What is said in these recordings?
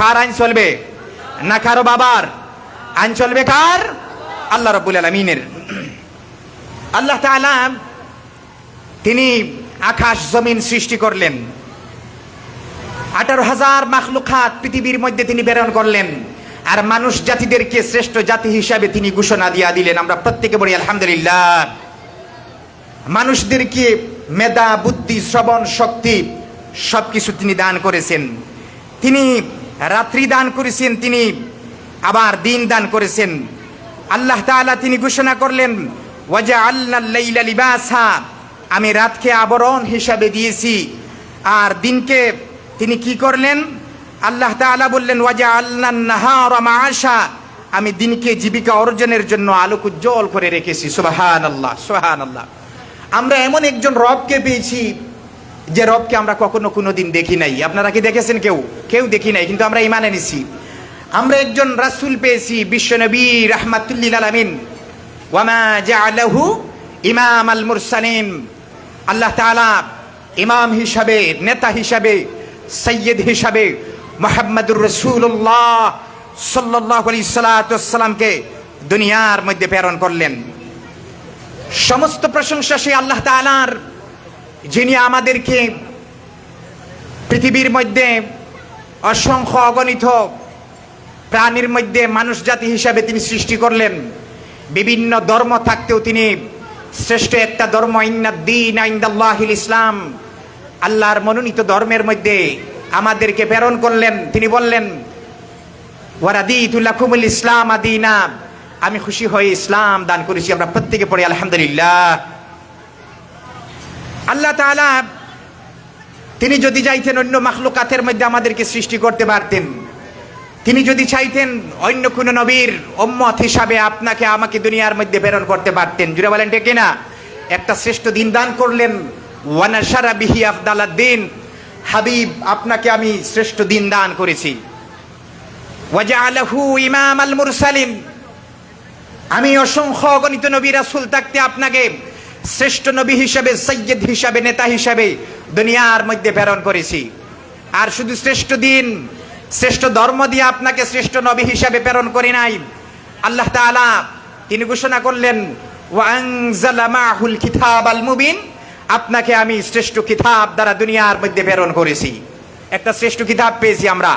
কার আইন চলবে? না কারো বাবার আইন চলবে? কার? আল্লাহ রাব্বুল আলামিনের। আল্লাহ তাআলা তিনি আকাশ জমিন সৃষ্টি করলেন, 18,000 মাখলুকাত পৃথিবীর মধ্যে তিনি প্রেরণ করলেন, আর মানুষ জাতিদেরকে শ্রেষ্ঠ জাতি হিসাবে তিনি ঘোষণা দিয়া দিলেন। আমরা প্রত্যেকে বলি আলহামদুলিল্লাহ। মানুষদেরকে মেধা, বুদ্ধি, শ্রবণ শক্তি সবকিছু তিনি দান করেছেন। তিনি রাত্রি দান করেছেন, তিনি আবার দিন দান করেছেন। আল্লাহ তাআলা তিনি ঘোষণা করলেন ওয়াজআলনাল লাইলা লিবাসা, আমি রাতকে আবরণ হিসাবে দিয়েছি। আর দিনকে তিনি কি করলেন? আল্লাহ তাআলা বললেন ওয়াজআলনান নাহারা মাআশা, আমি দিনকে জীবিকা অর্জনের জন্য আলোক উজ্জ্বল করে রেখেছি। সুবহানাল্লাহ, সুবহানাল্লাহ। আমরা এমন একজন রবকে পেয়েছি যে রবকে আমরা কখনো কোনোদিন দেখি নাই। আপনারা কি দেখেছেন? কেউ দেখি নাই, কিন্তু আমরা ঈমান এনেছি। আমরা একজন রাসূল পেয়েছি, বিশ্বনবী রাহমাতুল লিল আলামিন। ওয়ামা জাআলাহু ইমামাল মুরসালিন, আল্লাহ তাআলা ইমাম হিসাবে, নেতা হিসাবে, সাইয়্যিদ হিসাবে মুহাম্মদুর রাসূলুল্লাহ সাল্লাল্লাহু আলাইহি সাল্লামকে দুনিয়ার মধ্যে প্রেরণ করলেন। সমস্ত প্রশংসা সেই আল্লাহ তাআলার, যিনি আমাদেরকে পৃথিবীর মধ্যে অসংখ্য অগণিত প্রাণীর মধ্যে মানুষ জাতি হিসাবে তিনি সৃষ্টি করলেন। বিভিন্ন ধর্ম থাকতেও তিনি শ্রেষ্ঠ একটা ধর্ম, ইন্নাদ-দীন ইনদাল্লাহিল ইসলাম, আল্লাহর মনোনীত ধর্মের মধ্যে আমাদেরকে প্রেরণ করলেন। তিনি বললেন ওয়ারাদিতু লাকুমুল ইসলাম দীনা, আমি খুশি হয়ে ইসলাম দান করেছি। আমরা প্রত্যেকে পড়ি আলহামদুলিল্লাহ। আল্লাহ তাআলা তিনি যদি চাইতেন অন্য মাখলুকাতের মধ্যে আমাদেরকে সৃষ্টি করতে পারতেন। তিনি যদি চাইতেন অন্য কোন নবীর উম্মত হিসাবে আপনাকে আমাকে দুনিয়ার মধ্যে প্রেরণ করতে পারতেন। জুড়ে বলেন ঠিক কিনা? একটা শ্রেষ্ঠ দিন দান করলেন। ওয়া নাশারা বিহি আফদালাদ-দ্বীন, হাবিব আপনাকে আমি শ্রেষ্ঠ দিন দান করেছি। ওয়া জাআলাহু ইমামাল মুরসালিন, আমি অসংখ্য অগণিত নবী রাসূল থাকতে আপনাকে শ্রেষ্ঠ নবী হিসাবে, সাইয়্যিদ হিসাবে, নেতা হিসাবে দুনিয়ার মধ্যে প্রেরণ করেছি। আর শুধু শ্রেষ্ঠ দিন, শ্রেষ্ঠ ধর্ম দিয়ে আপনাকে শ্রেষ্ঠ নবী হিসাবে প্রেরণ করি নাই। আল্লাহ তাআলা তিনি ঘোষণা করলেন ওয়া আনজালা মাহুল কিতাবাল মুবিন, আপনাকে আমি শ্রেষ্ঠ কিতাব দ্বারা দুনিয়ার মধ্যে প্রেরণ করেছি। একটা শ্রেষ্ঠ কিতাব পেয়েছি আমরা,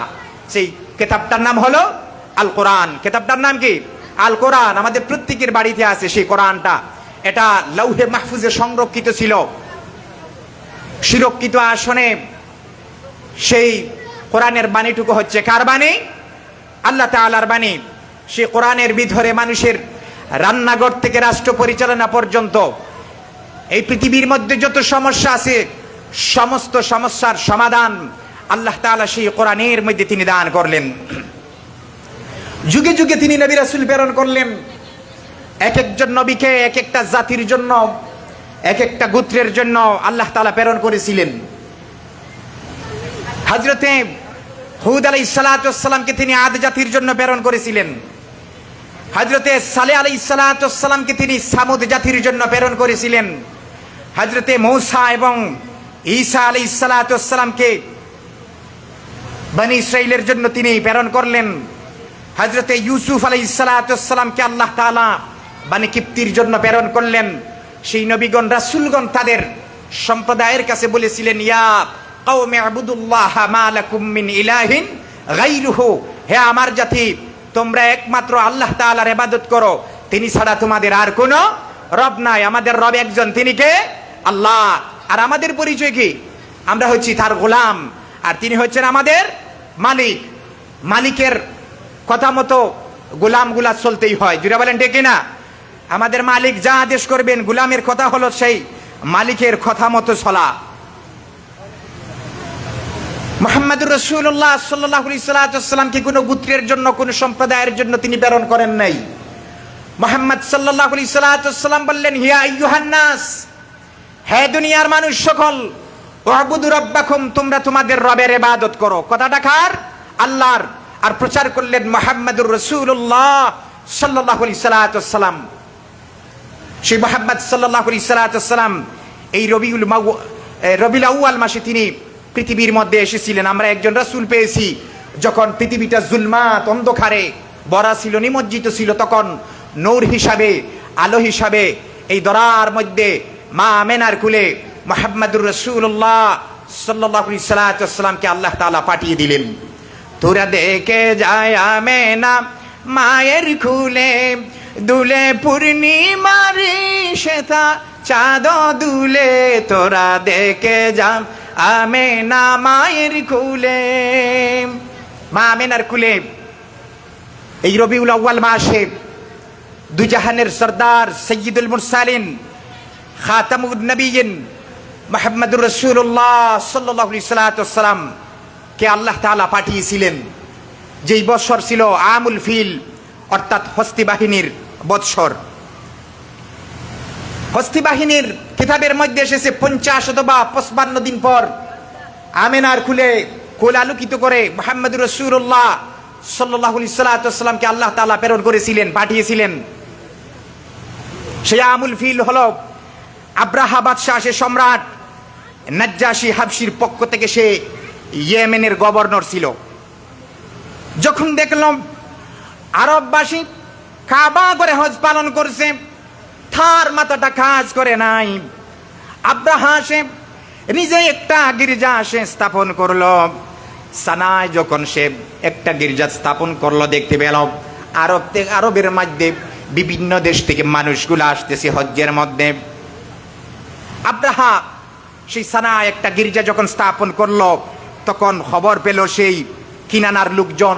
সেই কিতাবটার নাম হলো আল কোরআন। কিতাবটার নাম কি? আল কোরআন। আমাদের প্রত্যেকের বাড়িতে আছে সেই কোরআনটা। এটা লৌহে মাহফুজে সংরক্ষিত ছিল, সুরক্ষিত আসনে। সেই কোরআনের বাণীটুকু হচ্ছে কার বাণী? আল্লাহ তাআলার বাণী। সেই কোরআনের ভিতরে মানুষের রান্নাঘর থেকে রাষ্ট্র পরিচালনা পর্যন্ত এই পৃথিবীর মধ্যে যত সমস্যা আছে সমস্ত সমস্যার সমাধান আল্লাহ তাআলা সেই কোরআনের মধ্যে তিনি দান করলেন। যুগে যুগে তিনি নবী রাসূল প্রেরণ করলেন। এক একজন নবীকে এক একটা জাতির জন্য, এক একটা গোত্রের জন্য আল্লাহ তাআলা প্রেরণ করেছিলেন। হযরতে হুদ আলাইহিস সালাতু ওয়াস সালামকে তিনি আদ জাতির জন্য প্রেরণ করেছিলেন। হযরতে সালেহ আলাইহিস সালাতু ওয়াস সালামকে তিনি সামুদ জাতির জন্য প্রেরণ করেছিলেন। হযরতে মূসা এবং ঈসা আলাইহিস সালাতু ওয়াস সালামকে বনি ইসরাইলের জন্য তিনি প্রেরণ করলেন। হযরতে ইউসুফ আলাইহিস সালাতু ওয়াস সালামকে আল্লাহ তাআলা বনি কিপ্তির জন্য প্রেরণ করলেন। সেই নবীগণ রাসূলগণ তাদের সম্প্রদায়ের কাছে বলেছিলেন ইয়া কওমি ইবুদুল্লাহা মা লাকুম মিন ইলাহিন গায়রুহু, হে আমার জাতি তোমরা একমাত্র আল্লাহ তাআলার ইবাদত করো, তিনি ছাড়া তোমাদের আর কোনো রব নাই। আমাদের রব একজন, তিনি কে? আল্লাহ। আর আমাদের পরিচয় কি? আমরা হচ্ছি তার গোলাম, আর তিনি হচ্ছেন আমাদের মালিক। মালিকের কথা মতো গোলামগুলা চলতেই হয়। জুড়ে বলেন ঠিক কিনা? আমাদের মালিক যা আদেশ করবেন, গোলামের কথা হলো সেই মালিকের কথা মতো চলা। মুহাম্মদুর রাসূলুল্লাহ সাল্লাল্লাহু আলাইহি ওয়াসাল্লামকে কোনো গোত্রের জন্য, কোনো সম্প্রদায়ের জন্য তিনি প্রেরণ করেন নাই। মুহাম্মদ সাল্লাল্লাহু আলাইহি ওয়াসাল্লাম বললেন হিয়া আইয়ুহান নাস, হে দুনিয়ার মানুষ সকল, উবুদু রাব্বাকুম, তোমরা তোমাদের রবের ইবাদত করো। কথাটা কার? আল্লাহর। আর প্রচার করলেন মুহাম্মদুর রাসূলুল্লাহ সাল্লাল্লাহু আলাইহি ওয়াসাল্লাম। সেই মুহাম্মদ সাল্লাল্লাহু আলাইহি ওয়াসাল্লাম এই রবিউল আউয়াল মাসে তিনি পৃথিবীর মধ্যে এসেছিলেন। আমরা একজন রাসূল পেয়েছি যখন পৃথিবীটা জুলমাত অন্ধকারে ভরা ছিল, নিমজ্জিত ছিল, তখন নূর হিসাবে, আলো হিসাবে এই দরার মধ্যে মা আমেনার কুলে মুহাম্মদুর রাসূলুল্লাহ সাল্লাল্লাহু আলাইহি সাল্লামকে আল্লাহ তাআলা পাঠিয়ে দিলেন। তোরা দেখে যায় আমেনা মায়ের কুলে, দুলে পূর্ণিমারি শ্বেতা চাঁদ দুলে, তোরা দেখে যা আমেনা মায়ের কুলে। মা আমেনার কুলে এই রবিউল আউয়াল মাসে দুই জাহানের সরদার সৈয়দুল মুরসালিন খাতামুন নবিয়্যিন মুহাম্মদুর রাসূলুল্লাহ সাল্লাল্লাহু আলাইহি সাল্লাম কে আল্লাহ তাআলা পাঠিয়েছিলেন। যেই বৎসর ছিল আমুল ফিল, অর্থাৎ হস্তি বাহিনীর বৎসর। হস্তি বাহিনীর কিতাবের মধ্যে এসেছে 50 অথবা 55 দিন পর আমেনার কুলে কোল আলোকিত করে মুহাম্মদুর রাসূলুল্লাহ সাল্লাল্লাহু আলাইহি সাল্লামকে আল্লাহ তাআলা প্রেরণ করেছিলেন, পাঠিয়েছিলেন। সেই আমুল ফিল হলো আব্রাহা বাদশাহ, সে সম্রাট নাজ্জাশী হাবশির পক্ষ থেকে, সে ইয়েমেনের গভর্নর ছিল। যখন দেখলাম আরববাসী কাবা করে হজ পালন করছে, তার মাথাটা কাজ করে নাই। আব্রাহা সে নিজে একটা গির্জা সে স্থাপন করলো। সানায় যখন সে একটা গির্জা স্থাপন করলো, দেখতে পেল আরবের মধ্যে বিভিন্ন দেশ থেকে মানুষগুলো আসতেছে হজ্জের মধ্যে। আব্রাহা সেই সানায় একটা গির্জা যখন স্থাপন করলো, তখন খবর পেল সেই কিনানার লোকজন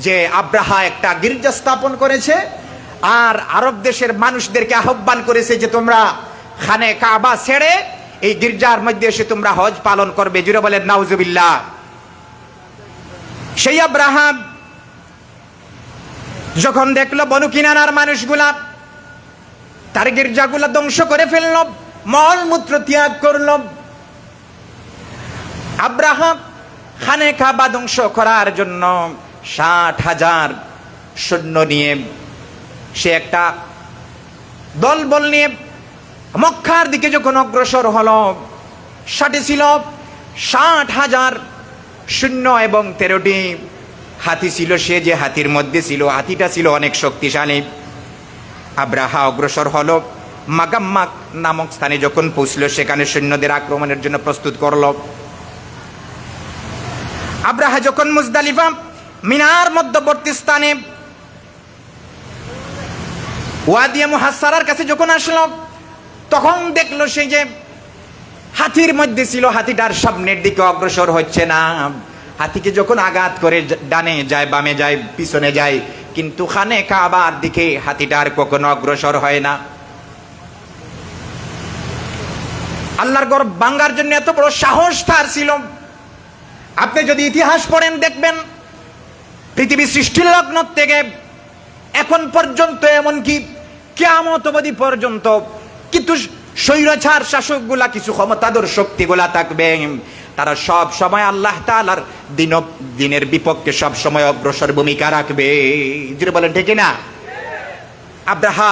যে আব্রাহা একটা গির্জা স্থাপন করেছে আর আরব দেশের মানুষদেরকে আহ্বান করেছে যে তোমরা খানে কাবা ছেড়ে এই গির্জার মধ্যে এসে তোমরা হজ পালন করবে। জুড়ে বলেন নাউজুবিল্লাহ। সেই আব্রাহা যখন দেখলো বনু কিনানার মানুষগুলা তার গির্জাগুলা ধ্বংস করে ফেলল, মলমূত্র ত্যাগ করল, আব্রাহা খানে কাবা ধ্বংস করার জন্য 60,000 সৈন্য নিয়ে সে একটা দলবল নিয়ে মক্কার দিকে যখন অগ্রসর হলো, সাথে ছিল 60,000 সৈন্য এবং 13টি হাতি ছিল। সে যে হাতির মধ্যে ছিল, হাতিটা ছিল অনেক শক্তিশালী। আব্রাহা অগ্রসর হলো, মাগাম্মাক নামক স্থানে যখন পৌঁছল, সেখানে সৈন্যদের আক্রমণের জন্য প্রস্তুত করল। আব্রাহা যখন মুজদালিফা মিনার মধ্যবর্তী স্থানে ওয়াদিয়ে মুহাসসারার কাছে যখন আসলো, তখন দেখলো সে যে হাতির মধ্যে ছিল, হাতিটার সামনের দিকে অগ্রসর হচ্ছে না। হাতিকে যখন আঘাত করে ডানে যায়, বামে যায়, পিছনে যায়, কিন্তু খানে কাবার দিকে হাতিটার কখনো অগ্রসর হয় না। আল্লাহর ঘর ভাঙার জন্য এত বড় সাহস তার ছিল। আপনি যদি ইতিহাস পড়েন দেখবেন, পৃথিবী সৃষ্টির লগ্ন থেকে এখন পর্যন্ত, এমনকি কিয়ামত অবধি পর্যন্ত কিন্তু স্বৈরাচার শাসকগুলা, কিছু ক্ষমতাধর শক্তিগুলা থাকবে, তারা সব সময় আল্লাহ তাআলার দিনের বিপক্ষে সব সময় অগ্রসর ভূমিকা রাখবে। যদি বলেন ঠিক না? আব্রাহা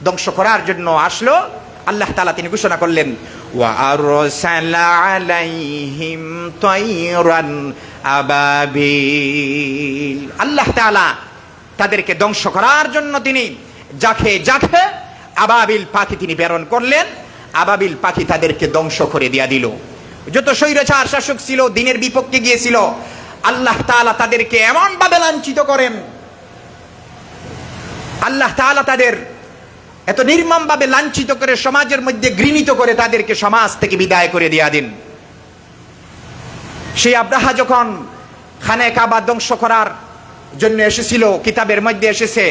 ধ্বংস করার জন্য আসলো, আল্লাহ তাআলা তিনি ঘোষণা করলেন ওয়া আরসালা আলাইহিম তায়রান আবাবিল। আল্লাহ তাআলা তাদেরকে ধ্বংস করার জন্য তিনি জাখে জাখে আবাবিল পাখি তিনি প্রেরণ করলেন। আবাবিল পাখি তাদেরকে ধ্বংস করে দিয়া দিল। যত স্বৈরাচার শাসক ছিল, দিনের বিপক্ষে গিয়েছিল, আল্লাহ তাআলা তাদেরকে এমন ভাবে লাঞ্ছিত করেন, আল্লাহ তাআলা তাদের এত নির্মম ভাবে লাঞ্ছিত করে সমাজের মধ্যে ঘৃণিত করে তাদেরকে সমাজ থেকে বিদায় করে দিয়া দিন। সেই আব্রাহা যখন খানে কাবা ধ্বংস করার জন্য এসেছিল, কিতাবের মধ্যে এসেছে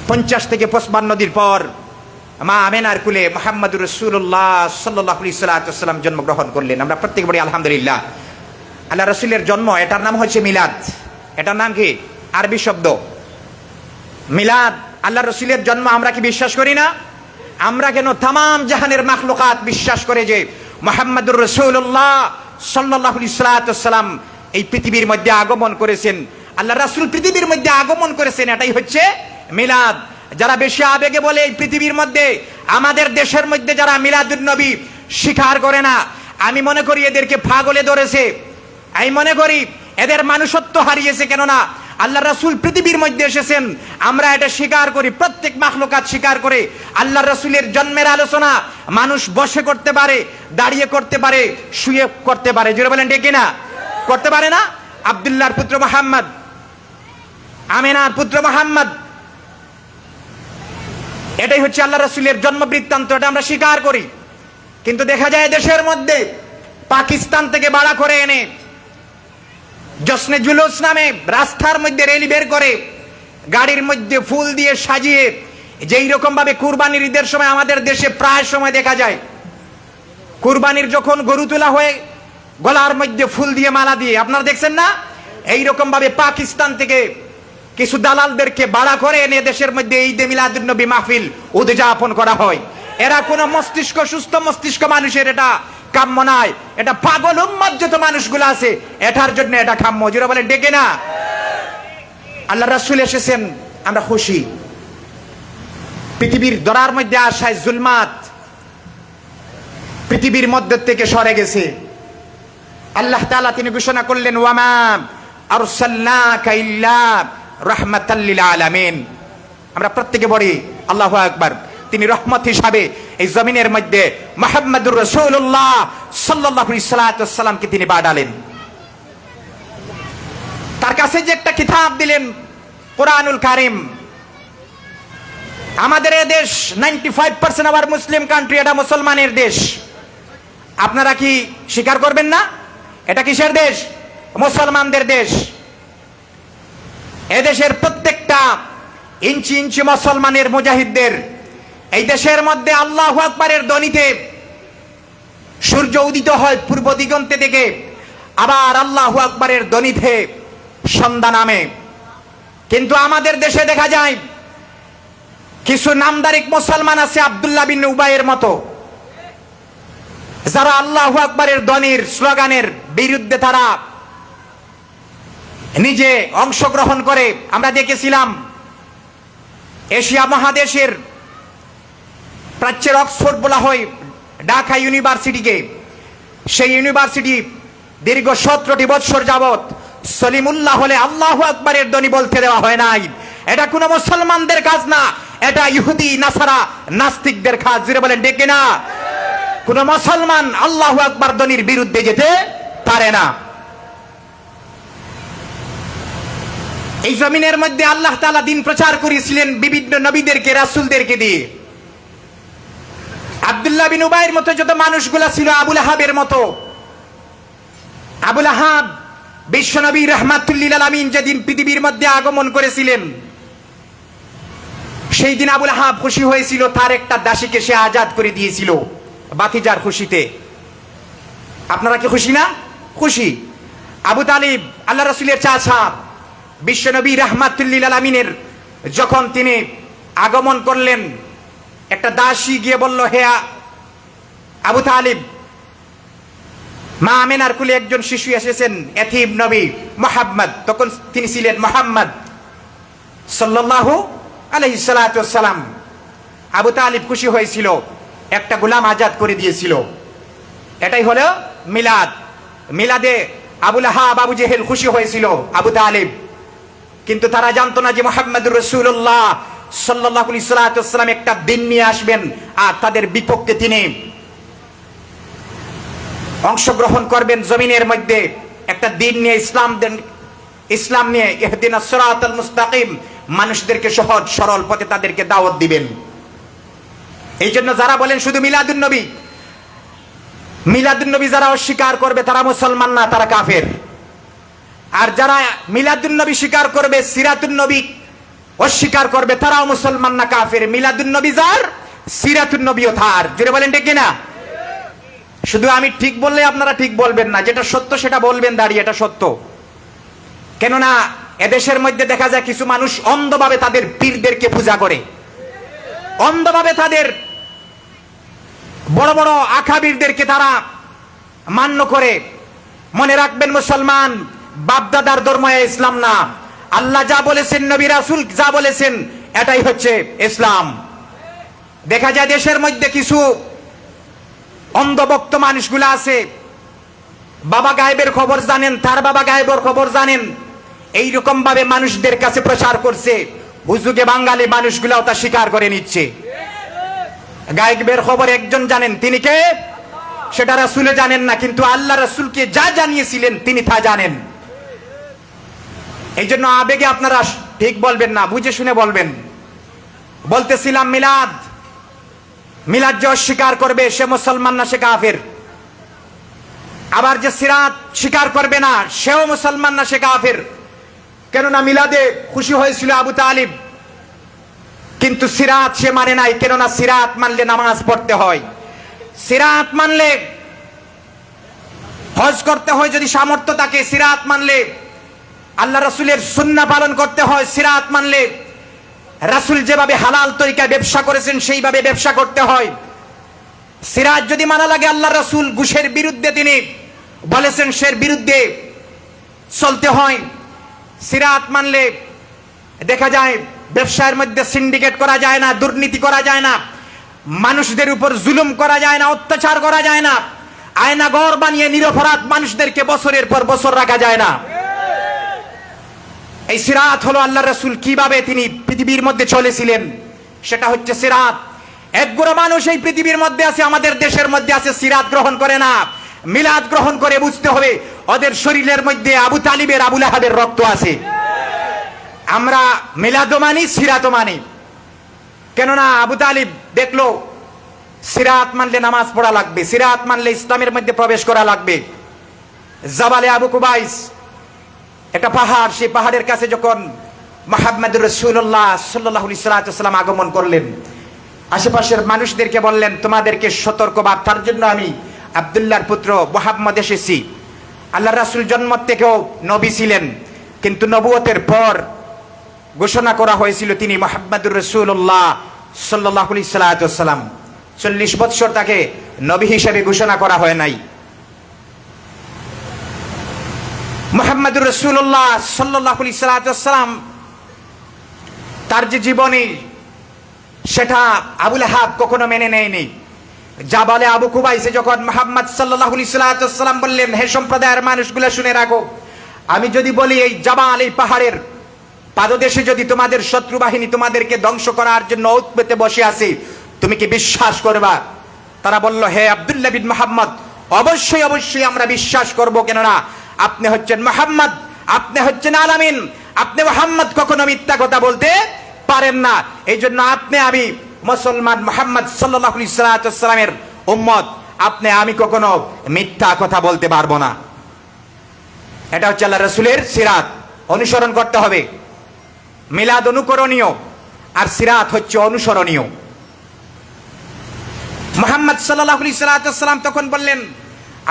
50 থেকে 55 দিন পর মা আমেনার কুলে মুহাম্মদুর রাসূলুল্লাহ সাল্লাল্লাহু আলাইহি সাল্লাম জন্মগ্রহণ করলেন। আমরা প্রত্যেকে বলি আলহামদুলিল্লাহ। আল্লাহ রাসূলের জন্ম, এটার নাম হচ্ছে মিলাদ। এটার নাম কি? আরবি শব্দ মিলাদ। আল্লাহ রাসূলের জন্ম আমরা কি বিশ্বাস করি না? আমরা কেন তামাম জাহানের মাখলুকাত বিশ্বাস করে যে মুহাম্মদুর রাসূলুল্লাহ সাল্লাল্লাহু আলাইহি সাল্লাম এই পৃথিবীর মধ্যে আগমন করেছেন, আল্লাহ রাসূল পৃথিবীর মধ্যে আগমন করেছেন, এটাই হচ্ছে মিলাদ। যারা বেশি আবেগে বলে এই পৃথিবীর মধ্যে, আমাদের দেশের মধ্যে যারা মিলাদুন নবী স্বীকার করে না, আমি মনে করি এদেরকে পাগলে ধরেছে। আমি মনে করি এদের মানুষত্ব হারিয়েছে। কেননা আল্লাহ রাসূল পৃথিবীর মধ্যে এসেছেন, আমরা এটা স্বীকার করি, প্রত্যেক মাখলুকাত স্বীকার করে। আল্লাহ রাসূলের জন্মের আলোচনা মানুষ বসে করতে পারে, দাঁড়িয়ে করতে পারে, শুয়ে করতে পারে। জোরে বলেন ঠিক কিনা? করতে পারে না? আব্দুল্লাহর পুত্র মুহাম্মদ, আমিনার পুত্র মুহাম্মদ, এটাই হচ্ছে আল্লাহ রাসূলের জন্ম বৃত্তান্ত, এটা আমরা স্বীকার করি। কিন্তু দেখা যায় দেশের মধ্যে পাকিস্তান থেকে ভাড়া করে এনে জশ্নে জুলুস নামে রাস্তার মধ্যে রেলি বের করে, গাড়ির মধ্যে ফুল দিয়ে সাজিয়ে, যেই রকম ভাবে কুরবানির ঈদের সময় আমাদের দেশে প্রায় সময় দেখা যায়, কুরবানির যখন গরু তোলা হয়ে গলার মধ্যে ফুল দিয়ে মালা দিয়ে, আপনারা দেখছেন না? এই রকম ভাবে পাকিস্তান থেকে কিছু দালালদেরকে ভাড়া করে এনে দেশের মধ্যে ঈদে মিলাদুন্নবী মাহফিল উদযাপন করা হয়। এরা কোন মস্তিষ্ক, সুস্থ মস্তিষ্ক মানুষের এটা কাম্য নয়। এটা পাগল উম্মত যত মানুষগুলো আছে, এটার জন্য এটা কাম্য। যারা বলেন ডেকে না, আল্লাহ রাসূল এসেছেন, আমরা খুশি। পৃথিবীর দরার মধ্যে আসায় জুলমাত পৃথিবীর মধ্যে থেকে সরে গেছে। আল্লাহ তাআলা তিনি ঘোষণা করলেন, ওয়ামা আরসালনাকা ইল্লা রাহমাতাল লিল আলামিন। আমরা প্রত্যেকে বলি আল্লাহু আকবার। তিনি রহমত হিসাবে এই জমিনের মধ্যে মুহাম্মদুর রাসূলুল্লাহ সাল্লাল্লাহু আলাইহি ওয়াসাল্লামকে তিনি পাঠালেন। তার কাছে যে একটা কিতাব দিলেন, কোরআনুল কারীম। আমাদের এই দেশ 95% আবার মুসলিম কান্ট্রি, এটা মুসলমানের দেশ। আপনারা কি স্বীকার করবেন না? এটা কিসের দেশ? মুসলমানদের দেশ। এদেশের প্রত্যেকটা ইঞ্চি ইঞ্চি মুসলমানের মুজাহিদদের। এই দেশের মধ্যে আল্লাহু আকবারের ধ্বনিতে সূর্য উদিত হয় পূর্ব দিগন্তে থেকে, আবার আল্লাহু আকবারের ধ্বনিতে সন্ধ্যা নামে। কিন্তু আমাদের দেশে দেখা যায় কিছু নামদারিক মুসলমান আছে আব্দুল্লাহ বিন উবাইয়ের মতো, যারা আল্লাহু আকবারের ধ্বনির স্লোগানের বিরুদ্ধে তারা নিজে অংশগ্রহণ করে। আমরা দেখেছিলাম এশিয়া মহাদেশের প্রাচ্যের অক্সফোর্ড বলা হয় ঢাকা ইউনিভার্সিটিকে। সেই ইউনিভার্সিটি দীর্ঘ 17টি বৎসর যাবত সলিমুল্লাহ হলে আল্লাহু আকবারের ধ্বনি বলতে দেওয়া হয় নাই। এটা কোনো মুসলমানদের কাজ না, এটা ইহুদি, নাসারা, নাস্তিকদের কাজ। যারা বলেন ডেকে না, কোন মুসলমান আল্লাহু আকবার ধ্বনির বিরুদ্ধে যেতে পারে না। এই জমিনের মধ্যে আল্লাহ তাআলা দিন প্রচার করেছিলেন বিভিন্ন নবীদেরকে, রাসূলদেরকে দিয়ে। আব্দুল্লাহ বিন উবাইয়ের মতো যত মানুষগুলা ছিল, আবুল আহাবের মতো। আবুল আহাব বিশ্বনবী রাহমাতুল লিল আলামিন যেদিন পৃথিবীর মধ্যে আগমন করেছিলেন, সেই দিন আবুল আহাব খুশি হয়েছিল, তার একটা দাসীকে সে আজাদ করে দিয়েছিল বাতিজার খুশিতে। আপনারা কি খুশি না? খুশি। আবু তালিব আল্লাহ রাসূলের চাচা, বিশ্বনবী রাহমাতুল লিল আলামিনের যখন তিনি আগমন করলেন, একটা দাসী গিয়ে বলল, হে আবু তালিব, মা আমিনার কুলে একজন শিশু এসেছেন, এতিম নবী মুহাম্মদ। তখন তিনি ছিলেন মুহাম্মদ সাল্লাল্লাহু আলাইহি সাল্লাতু ওয়াসসালাম। আবু তালিব খুশি হয়েছিল, একটা গোলাম আজাদ করে দিয়েছিল। এটাই হলো মিলাদ। মিলাদে আবুল আহাব, আবু জেহেল খুশি হয়েছিল, আবু তালিব। কিন্তু তারা জানতো না যে মুহাম্মদুর রাসূলুল্লাহ সাল্লাল্লাহু আলাইহি ওয়াসাল্লাম একটা দিন নিয়ে আসবেন, আর তাদের বিপক্ষে তিনি অংশগ্রহণ করবেন জমিনের মধ্যে একটা দিন নিয়ে, ইসলাম নিয়ে। ইহদিনাস সিরাতাল মুস্তাকিম, মানুষদেরকে সহজ সরল পথে তাদেরকে দাওয়াত দিবেন। এই জন্য যারা বলেন শুধু মিলাদুন নবী, মিলাদুন নবী যারা অস্বীকার করবে তারা মুসলমান না, তারা কাফের। আর যারা মিলাদুন নবী স্বীকার করবে, সিরাতুন নবী অস্বীকার করবে, তারাও মুসলমান না, কাফের। মিলাদুন নবী যার, সিরাতুন নবীও তার। জোরে বলেন ঠিক কিনা? শুধু আমি ঠিক বললে আপনারা ঠিক বলবেন না, যেটা সত্য সেটা বলবেন দাঁড়িয়ে, এটা সত্য। কেননা এদেশের মধ্যে দেখা যায় কিছু মানুষ অন্ধভাবে তাদের পীরদেরকে পূজা করে, অন্ধভাবে তাদের বড় বড় আকাবিরদেরকে তারা মান্য করে। মনে রাখবেন, মুসলমান বাপদাদার ধর্ম ইসলাম না। আল্লাহ যা বলেছেন, নবী রাসূল যা বলেছেন, এটাই হচ্ছে ইসলাম। দেখা যায় দেশের মধ্যে কিছু অন্ধভক্ত মানুষগুলো আছে, বাবা গায়েবের খবর জানেন, তার বাবা গায়েবের খবর জানেন, এইরকম ভাবে মানুষদের কাছে প্রচার করছে। হুজুগে বাঙালি মানুষগুলাও তা স্বীকার করে নিচ্ছে। গায়েবের খবর একজন জানেন, তিনি কে? সেটা রাসূলে জানেন না, কিন্তু আল্লাহ রাসূলকে যা জানিয়েছিলেন তিনি তা জানেন। এই জন্য আবেগে আপনারা ঠিক বলবেন না, বুঝে শুনে বলবেন। বলতেছিলাম মিলাদ, মিলাদ যে অস্বীকার করবে সে মুসলমান না, সে কাফের। আবার যে সিরাত স্বীকার করবে না সেও মুসলমান না, সে কাফের। কেননা মিলাদে খুশি হয়েছিল আবু তালিব, কিন্তু সিরাত সে মানে নাই। কেননা সিরাত মানলে নামাজ পড়তে হয়, সিরাত মানলে হজ করতে হয় যদি সামর্থ্য থাকে, সিরাত মানলে আল্লাহ রাসূলের সুন্নাহ পালন করতে হয়, সিরাত মানলে রাসূল যেভাবে হালাল তরিকায় ব্যবসা করেছেন সেইভাবে ব্যবসা করতে হয়। সিরাত যদি মানা লাগে, আল্লাহ রাসূল ঘুষের বিরুদ্ধে তিনি বলেছেন সের বিরুদ্ধে চলতে হয়। সিরাত মানলে দেখা যায় ব্যবসায়ের মধ্যে সিন্ডিকেট করা যায় না, দুর্নীতি করা যায় না, মানুষদের উপর জুলুম করা যায় না, অত্যাচার করা যায় না, আয়না ঘর বানিয়ে নিরপরাধ মানুষদেরকে বছরের পর বছর রাখা যায় না। এই সিরাত হলো আল্লাহ রাসূল কিভাবে তিনি পৃথিবীর মধ্যে চলেছিলেন, সেটা হচ্ছে সিরাত। একগুলো মানুষ এই পৃথিবীর মধ্যে আছে, আমাদের দেশের মধ্যে আছে, সিরাত গ্রহণ করে না, মিলাদ গ্রহণ করে। বুঝতে হবে ওদের শরীরের মধ্যে আবু তালিবের, আবু লাহাবের রক্ত আছে। আমরা মিলাদও মানি, সিরাতও মানি। কেননা আবু তালিব দেখলো সিরাত মানলে নামাজ পড়া লাগবে, সিরাত মানলে ইসলামের মধ্যে প্রবেশ করা লাগবে। জাবালে আবু কুবাইস একটা পাহাড়, সেই পাহাড়ের কাছে যখন মুহাম্মদুর রাসূলুল্লাহ সাল্লাল্লাহু আলাইহি ওয়াসাল্লাম আগমন করলেন, আশেপাশের মানুষদেরকে বললেন, তোমাদেরকে সতর্ক বার্তার জন্য আমি আব্দুল্লাহর পুত্র মুহাম্মদ এসেছি। আল্লাহ রাসূল জন্ম থেকেও নবী ছিলেন, কিন্তু নবুয়তের পর ঘোষণা করা হয়েছিল তিনি মুহাম্মদুর রাসূলুল্লাহ সাল্লাল্লাহু আলাইহি ওয়াসাল্লাম। 40 বছর তাকে নবী হিসেবে ঘোষণা করা হয় নাই। মুহাম্মদুর রাসূলুল্লাহ সাল্লাল্লাহু আলাইহি ওয়াসাল্লাম তার যে জীবনী, সেটা আবু লাহাব কখনো মেনে নেয়নি। জাবালে আবু কুবাইসে যখন মুহাম্মদ সাল্লাল্লাহু আলাইহি ওয়াসাল্লাম বললেন, হে সম্প্রদায়ের মানুষগুলো শুনে রাখো, আমি যদি বলি এই জাবাল, এই পাহাড়ের পাদদেশে যদি তোমাদের শত্রু বাহিনী তোমাদেরকে ধ্বংস করার জন্য ওঁত পেতে বসে আছে, তুমি কি বিশ্বাস করবা? তারা বলল, হে আব্দুল্লাহ বিন মুহাম্মদ, অবশ্যই অবশ্যই আমরা বিশ্বাস করব। কেননা আপনি হচ্ছেন মুহাম্মদ, আপনি হচ্ছেন আলামিন, আপনি মুহাম্মদ কখনো মিথ্যা কথা বলতে পারেন না। এই জন্য আপনি, আমি মুসলমান, মুহাম্মদ সাল্লাল্লাহু আলাইহি ওয়াসাল্লামের উম্মত, আপনি আমি কখনো মিথ্যা কথা বলতে পারবো না। এটা হচ্ছে আল্লাহ রাসূলের সিরাত, অনুসরণ করতে হবে। মিলাদ অনুকরণীয় আর সিরাত হচ্ছে অনুসরণীয়। মুহাম্মদ সাল্লাল্লাহু আলাইহি ওয়াসাল্লাম তখন বললেন,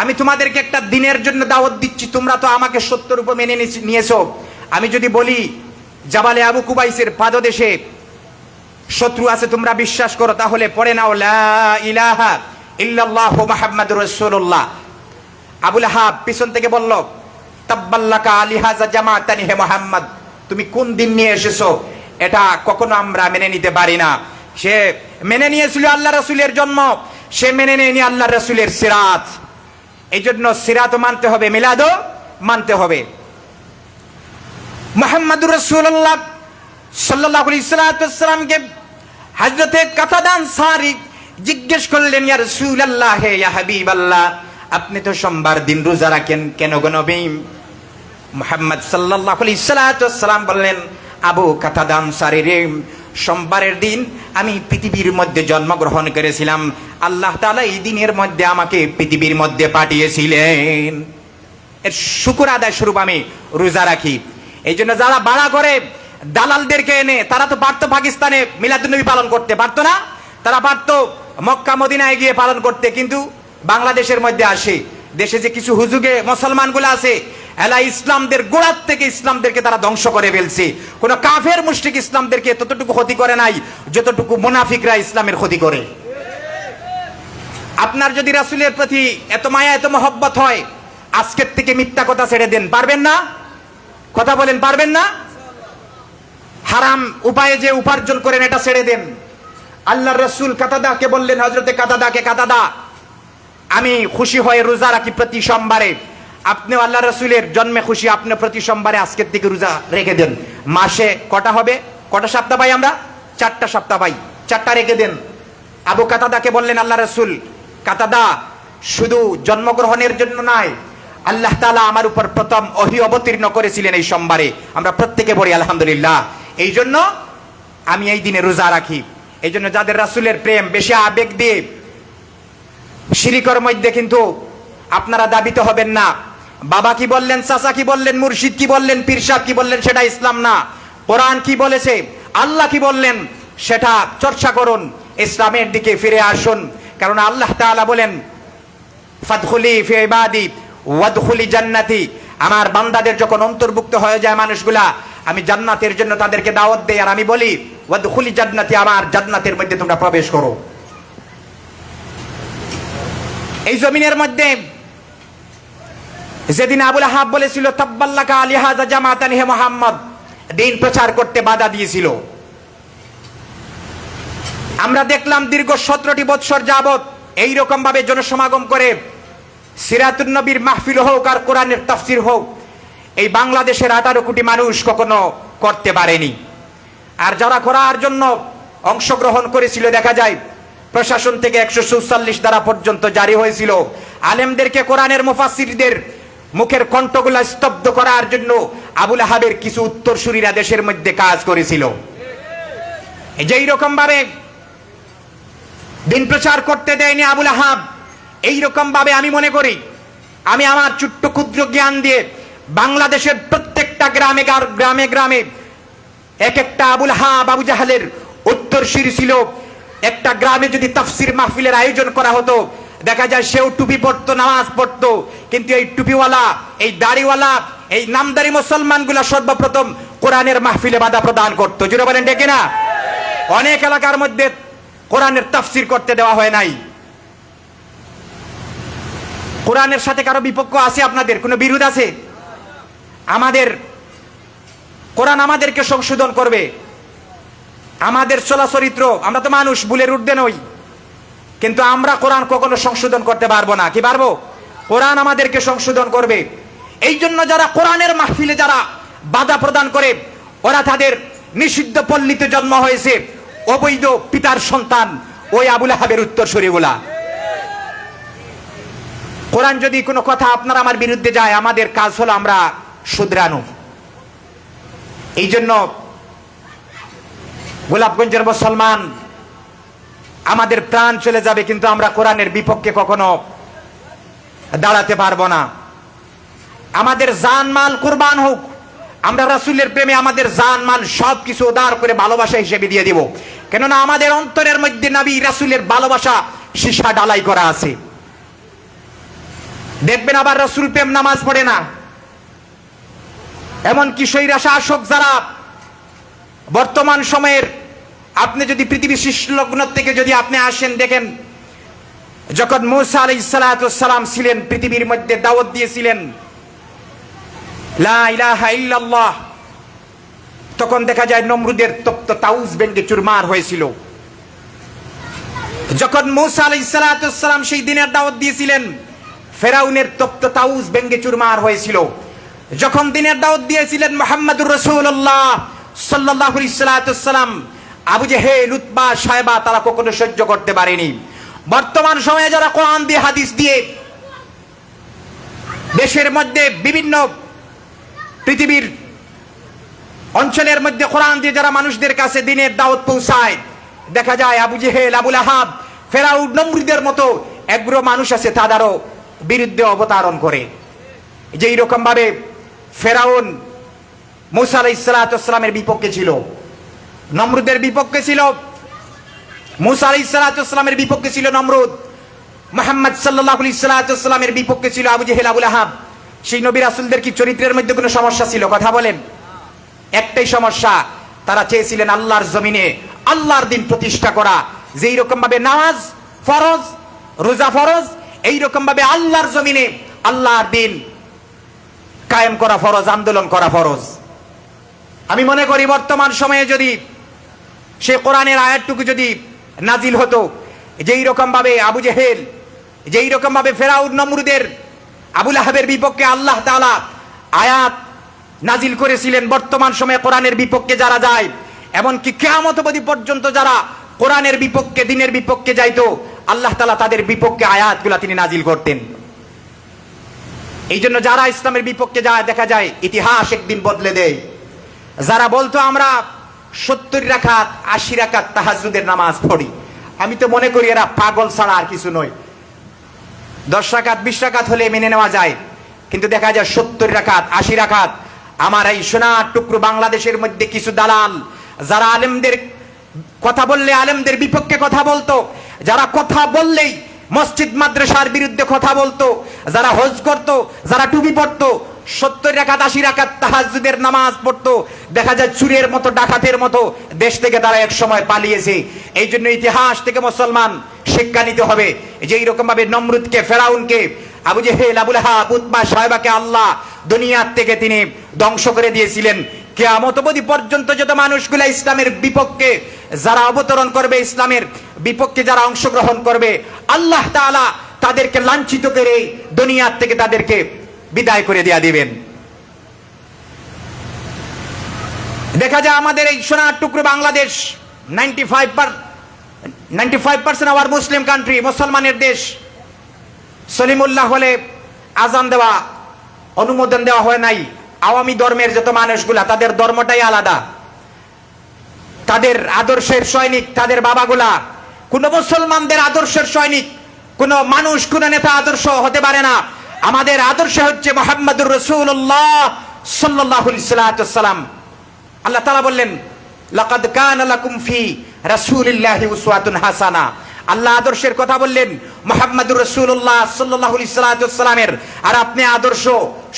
আমি তোমাদেরকে একটা দিনের জন্য দাওয়াত দিচ্ছি, তোমরা তো আমাকে সত্যের উপর মেনে নিয়েছো। আমি যদি বলি জাবালে আবু কুবাইসের পাদদেশে শত্রু আছে, তোমরা বিশ্বাস করো, তাহলে পড়ে নাও লা ইলাহা ইল্লাল্লাহু মুহাম্মাদুর রাসূলুল্লাহ। আবু লাহাব পিছন থেকে বলল, তাব্বাল্লাকা আলিহাজা জামাতানি, হে মুহাম্মদ, তুমি কোন দিন নিয়ে এসেছো? এটা কখনো আমরা মেনে নিতে পারি না। সে মেনে নিয়েছিল আল্লাহ রাসূলের জন্ম, সে মেনে নেয়নি আল্লাহ রাসূলের সিরাত। এই জন্য সিরাতও মানতে হবে, মিলাদও মানতে হবে। মুহাম্মদুর রাসূলুল্লাহ সাল্লাল্লাহু আলাইহি ওয়াসাল্লামকে হযরতে কাতাদা আনসারী জিজ্ঞেস করলেন, ইয়া রাসূলুল্লাহ, হে ইয়া হাবিবাল্লাহ, আপনি তো সোমবার দিন রোজা রাখেন, কেন গো নবী? মুহাম্মদ সাল্লাল্লাহু আলাইহি ওয়াসাল্লাম বললেন, আবু কাতাদা আনসারী রে, সোমবারের দিন আমি পৃথিবীর মধ্যে জন্মগ্রহণ করেছিলাম, আল্লাহ তাআলা এই দিনের মধ্যে আমাকে পৃথিবীর মধ্যে পাঠিয়েছিলেন, এর শুকর আদায় স্বরূপ আমি রোজা রাখি। এই জন্য যারা ভাড়া করে দালালদেরকে এনে, তারা তো পারতো পাকিস্তানে মিলাদুন্নবী পালন করতে, পারতো না? তারা পারতো মক্কা মদিনায় গিয়ে পালন করতে, কিন্তু বাংলাদেশের মধ্যে আসে, দেশে যে কিছু হুজুগে মুসলমানগুলো আছে, এলা ইসলামদের গোড়ার থেকে ইসলামদেরকে তারা ধ্বংস করে ফেলছে। কোন কাফের মুশরিক ইসলামদেরকে ততটুকু ক্ষতি করে নাই যতটুকু মুনাফিকরা ইসলামের ক্ষতি করে। আপনার যদি রাসূলের প্রতি এত মায়া, এত মহব্বত হয়, আজকের থেকে মিথ্যা কথা ছেড়ে দেন। পারবেন না? কথা বলেন, পারবেন না? হারাম উপায়ে যে উপার্জন করেন এটা ছেড়ে দেন। আল্লাহর রাসূল কাতাদাকে বললেন, হযরতে কাতাদাকে, কাতাদা, আমি খুশি হয়ে রোজা রাখি প্রতি সোমবারে, আপনিও আল্লাহ রসুলের জন্মে খুশি, আপনি প্রতি সোমবারে আজকের থেকে রোজা রেখে দেন। মাসে কটা হবে? কটা সপ্তাহ পাই আমরা? 4টা সপ্তাহ পাই, 4টা রেখে দেন। আবু কাতাদাকে বললেন আল্লাহ রসুল, কাতাদা শুধু জন্মগ্রহণের জন্য নয়, আল্লাহ তাআলা আমার উপর প্রথম ওহী অবতীর্ণ করেছিলেন এই সোমবারে। আমরা প্রত্যেকে বলি আলহামদুলিল্লাহ। এই জন্য আমি এই দিনে রোজা রাখি। এই জন্য যাদের রাসূলের প্রেম বেশি আবেগ দিয়ে শিরিকের মধ্যে কিন্তু আপনারা দাবিত হবেন না। বাবা কি বললেন, চাচা কি বললেন, মুর্শিদ কি বললেন, পীর সাহেব কি বললেন, সেটা ইসলাম না। কোরআন কি বলেছে, আল্লাহ কি বললেন, সেটা চর্চা করুন, ইসলামের দিকে ফিরে আসুন। কারণ আল্লাহ তাআলা বলেন, ফাদখুলি ফি ইবাদি ওয়াদখুলি জান্নাতি, আমার বান্দাদের যখন অন্তর্ভুক্ত হয়ে যায় মানুষগুলা, আমি জান্নাতের জন্য তাদেরকে দাওয়াত দেই, আর আমি বলি ওয়াদখুলি জান্নাতি, আমার জান্নাতের মধ্যে তোমরা প্রবেশ করো। এই জমিনের মধ্যে যেদিন আবুল আহাব বলেছিল তাব্বাল্লাকা আলিহাযা জামাতান, হে মুহাম্মদ, দিন প্রচার করতে বাধা দিয়েছিল। আমরা দেখলাম দীর্ঘ 17টি বৎসর যাবত এইরকম ভাবে জনসমাগম করে সিরাতুন নবীর মাহফিল হোক আর কোরআনের তাফসির হোক, এই বাংলাদেশের 18 কোটি মানুষ কখনো করতে পারেনি। আর যারা করার জন্য অংশগ্রহণ করেছিল, দেখা যায় প্রশাসন থেকে 144 ধারা পর্যন্ত জারি হয়েছিল। আলেমদেরকে, কোরআনের মুফাসসিরদের মুখের কণ্ঠগুলা স্তব্ধ করার জন্য আবুল আহাবের কিছু উত্তরসূরিরা দেশের মধ্যে কাজ করেছিল। যেই রকম ভাবে দিন প্রচার করতে দেয়নি আবুল আহাব, এইরকম ভাবে আমি মনে করি, আমি আমার ছোট্ট ক্ষুদ্র জ্ঞান দিয়ে বাংলাদেশের প্রত্যেকটা গ্রামে গ্রামে এক একটা আবুল আহাব, আবু জাহেলের উত্তরসূরি ছিল। একটা গ্রামে যদি তাফসির মাহফিলের আয়োজন করা হতো, দেখা যায় সেও টুপি পরতো, নামাজ পড়তো, কিন্তু এই টুপিওয়ালা, এই দাড়িওয়ালা, এই নামদারি মুসলমানগুলা সর্বপ্রথম কোরআনের মাহফিলে বাধা প্রদান করতো। জুড়ে বলেন ডেকে না? অনেক এলাকার মধ্যে কোরআনের তাফসির করতে দেওয়া হয় নাই। কোরআনের সাথে কারো বিপক্ষ আছে? আপনাদের কোনো বিরোধ আছে? আমাদের কোরআন আমাদেরকে সংশোধন করবে। আমাদের চলাচরিত্র, আমরা তো মানুষ, ভুলের ঊর্ধ্বে নই, কিন্তু আমরা কোরআন কখনো সংশোধন করতে পারবো না। কি পারবো? কোরআন আমাদেরকে সংশোধন করবে। এই জন্য যারা কোরআনের মাহফিলে যারা বাধা প্রদান করে, ওরা তাদের নিষিদ্ধ পল্লীতে জন্ম হয়েছে, অবৈধ পিতার সন্তান, ওই আবুল আহাবের উত্তরসূরিগুলা। কোরআন যদি কোনো কথা আপনার আমার বিরুদ্ধে যায়, আমাদের কাজ হলো আমরা শুধরানো। এই জন্য গোলাপগঞ্জের মুসলমান, আমাদের প্রাণ চলে যাবে, কিন্তু আমরা কোরআনের বিপক্ষে কখনো দাঁড়াতে পারবো না। আমাদের জান মাল কুরবান হোক, আমরা রাসূলের প্রেমে আমাদের জান মাল সবকিছু উদার করে ভালোবাসা হিসেবে দিয়ে দিব। কেননা আমাদের অন্তরের মধ্যে নবী রাসূলের ভালোবাসা সীসা ঢালাই করা আছে। দেখবেন আবার রাসূল প্রেম নামাজ পড়ে না। এমনকি স্বৈরা শাসক যারা বর্তমান সময়ের, আপনি যদি পৃথিবীর শীর্ষলগ্ন থেকে যদি আপনি আসেন, দেখেন যখন মূসা আলাইহিস সালাতু ওয়াস সালাম ছিলেন, পৃথিবীর মধ্যে দাওয়াত দিয়েছিলেন লা ইলাহা ইল্লাল্লাহ, তখন দেখা যায় নমরুদের তপ্ত তাউস ভেঙে চুরমার হয়েছিল। যখন মূসা আলাইহিস সালাতু ওয়াস সালাম সেই দিনের দাওয়াত দিয়েছিলেন, ফেরাউনের তপ্ত তাউস ভেঙে চুরমার হয়েছিল। যখন দিনের দাওয়াত দিয়েছিলেন মুহাম্মদুর রাসূলুল্লাহ সাল্লাল্লাহু আলাইহি ওয়াসাল্লাম, আবু জেহেল, উতবা, শায়বা তারা কখনো সহ্য করতে পারেনি। বর্তমান সময়ে যারা কোরআন দিয়ে, হাদিস দিয়ে দেশের মধ্যে বিভিন্ন পৃথিবীর অঞ্চলের মধ্যে কোরআন দিয়ে যারা মানুষদের কাছে দিনের দাওয়াত পৌঁছায়, দেখা যায় আবু জেহেল, আবুল আহাব, ফেরাউন, নমরুদের মতো এগ্রো মানুষ আছে, তাদেরও বিরুদ্ধে অবতারণ করে। যে এইরকম ভাবে ফেরাউন মূসা আলাইহিস সালাতু ওয়াস সালামের বিপক্ষে ছিল, নমরুদের বিপক্ষে ছিল। মূসা আলাইহিস সালাতু ওয়াস সালামের বিপক্ষে ছিল নমরুদ, মুহাম্মদ সাল্লাল্লাহু আলাইহি ওয়াসাল্লামের বিপক্ষে ছিল আবু জেহেল, আবুল আহাব। সেই নবী রাসূলদের কি চরিত্রের মধ্যে কোনো সমস্যা ছিল? কথা বলেন। একটাই সমস্যা, তারা চেয়েছিলেন আল্লাহর জমিনে আল্লাহর দিন প্রতিষ্ঠা করা। যেই রকম ভাবে নামাজ ফরজ, রোজা ফরজ, এই রকম ভাবে আল্লাহর জমিনে আল্লাহর দিন কায়েম করা ফরজ, আন্দোলন করা ফরজ। আমি মনে করি বর্তমান সময়ে যদি সে কোরআনের আয়াতটুকু যদি নাজিল হতো, যেই রকম ভাবে আবু জেহেল, যেই রকম ভাবে ফেরাউন, নমরুদের আবু লাহাবের বিপক্ষে আল্লাহ তাআলা আয়াত নাজিল করেছিলেন। বর্তমান সময়ে কোরআনের বিপক্ষে যারা যায়, এমনকি কিয়ামত অবধি পর্যন্ত যারা কোরআনের বিপক্ষে, দিনের বিপক্ষে যাইতো, আল্লাহ তাআলা তাদের বিপক্ষে আয়াতগুলা তিনি নাজিল করতেন। এই জন্য যারা ইসলামের বিপক্ষে যায়, দেখা যায় ইতিহাস একদিন বদলে দেয়। যারা বলতো আমরা 70 রাকাত 80 রাকাত তাহাজ্জুদের নামাজ পড়ি, আমি তো মনে করি এরা পাগল ছাড়া আর কিছু নয়। 10 রাকাত 20 রাকাত হলে মেনে নেওয়া যায়, কিন্তু দেখা যায় 70 রাকাত 80 রাকাত। আমার এই সোনার টুকরো বাংলাদেশের মধ্যে কিছু দালাল, যারা আলেমদের কথা বললে আলেমদের বিপক্ষে কথা বলতো, যারা কথা বললেই মসজিদ মাদ্রাসার বিরুদ্ধে কথা বলতো, যারা হজ করতো, যারা টুপি পড়তো, 70 রাকাত 80 রাকাত তাহাজ্জুদের নামাজ পড়তো, দেখা যায় চুরের মতো, ডাকাতের মতো দেশ থেকে তারা এক সময় পালিয়েছে। এই জন্য ইতিহাস থেকে মুসলমান শিক্ষা নিতে হবে যে এইরকম ভাবে নমরুদকে, ফেরাউনকে, আবু জেহেল, আবু লাহাব, উতবা, সাহেবাকে আল্লাহ দুনিয়ার থেকে তিনি ধ্বংস করে দিয়েছিলেন। কিয়ামত অবধি পর্যন্ত যত মানুষগুলা ইসলামের বিপক্ষে যারা অবতরণ করবে, ইসলামের বিপক্ষে যারা অংশগ্রহণ করবে, আল্লাহ তাআলা তাদেরকে লাঞ্ছিত করে দুনিয়ার থেকে তাদেরকে বিদায় করে দেয়া দিবেন। দেখা যায় আমাদের এই সোনার টুকরো বাংলাদেশ 95% আওয়ার মুসলিম কান্ট্রি, মুসলমানের দেশ। সলিমুল্লাহ হলে আজান দেওয়া, অনুমোদন দেওয়া হয় নাই। আওয়ামী ধর্মের যত মানুষগুলা, তাদের ধর্মটাই আলাদা, তাদের আদর্শের সৈনিক তাদের বাবাগুলা। কোন মুসলমানদের আদর্শের সৈনিক কোন মানুষ, কোন নেতা আদর্শ হতে পারে না। আমাদের আদর্শ হচ্ছে মুহাম্মদুর রাসূলুল্লাহ সাল্লাল্লাহু আলাইহি ওয়াসাল্লাম। আল্লাহ তাআলা বললেন, লাকাদ কানা লাকুম ফি রাসূলিল্লাহি উসওয়াতুন হাসানা। আল্লাহ আদর্শের কথা বললেন মুহাম্মদুর রাসূলুল্লাহ সাল্লাল্লাহু আলাইহি ওয়াসাল্লামের। আর আপনি আদর্শ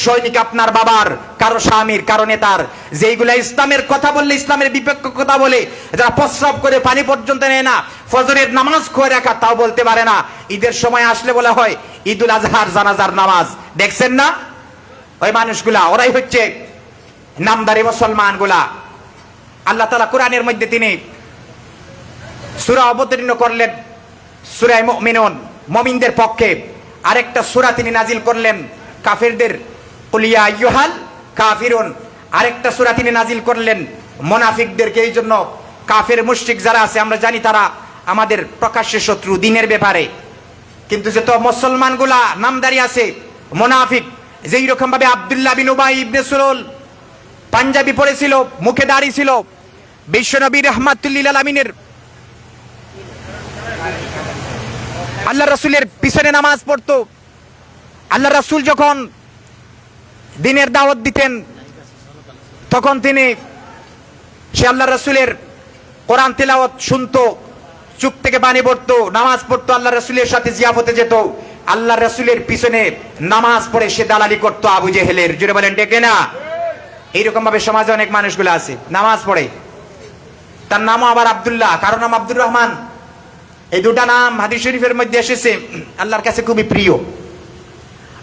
সৈনিক আপনার বাবার, কারো স্বামীর, কারো নেতার। যেইগুলা ইসলামের কথা বললে, ইসলামের বিপক্ষে কথা বলে, যারা প্রস্রাব করে পানি পর্যন্ত নেয় না, ফজরের নামাজ খোয়া রাখা তাও বলতে পারে না, ঈদের সময় আসলে বলা হয় ঈদুল আজহার জানাজার নামাজ। দেখছেন না ওই মানুষগুলা? ওরাই হচ্ছে নামদারি মুসলমানগুলা। আল্লাহ তাআলা কোরআনের মধ্যে তিনি সূরা অবতীর্ণ করলেন, সূরা মুমিনুন, মুমিনদের পক্ষে। আরেকটা সূরা তিনি নাজিল করলেন কাফিরদের, কুল ইয়া আইয়ুহাল কাফিরুন। আরেকটা সূরা তিনি নাজিল করলেন মুনাফিকদেরকে। এই জন্য কাফের মুশরিক যারা আছে, আমরা জানি তারা আমাদের প্রকাশ্য শত্রু দিনের ব্যাপারে, কিন্তু যত মুসলমানগুলা নামদারি আছে মুনাফিক, যেই রকম ভাবে আব্দুল্লাহ বিন উবাই ইবনে সুলুল পাঞ্জাবি পড়েছিল, মুখে দাড়ি ছিল, বিশ্বনবী রাহমাতুল লিল আলামিনের আল্লাহ রাসূলের পিছনে নামাজ পড়তো। আল্লাহ রাসূল যখন দ্বীনের দাওয়াত দিতেন, তখন তিনি সে আল্লাহ রাসূলের কোরআন তেলাওয়াত শুনতো, চোখ থেকে পানি পড়তো, নামাজ পড়তো, আল্লাহ রাসূলের সাথে জিয়াফতে যেত। আল্লাহ রাসূলের পিছনে নামাজ পড়ে সে দালালি করতো আবু জেহেলের। জুড়ে বলেন ঠিক না? এইরকম ভাবে সমাজে অনেক মানুষগুলো আছে নামাজ পড়ে, তার নামও আবার আব্দুল্লাহ, কারো নাম আব্দুর রহমান। এই দুটা নাম হাদিস শরীফের মধ্যে এসেছে, আল্লাহর কাছে খুবই প্রিয়।